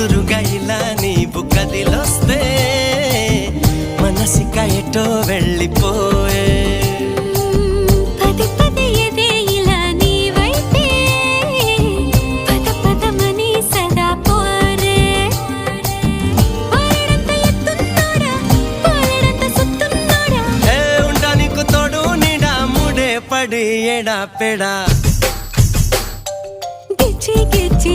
ఎదురుగా ఇలా నీవు కదిలొస్తే మనసిక ఎటో వెళ్ళిపోయే పది పది ఎదే ఇలా నీ వైపే పద పదమని సదా పోరే పోరడంత ఎత్తున్నోడా పోరడంత సుత్తున్నోడా ఏ ఉంటా నీకు తోడు నీడా ముడే పడి ఎడా పెడా గిచ్చి గిచ్చి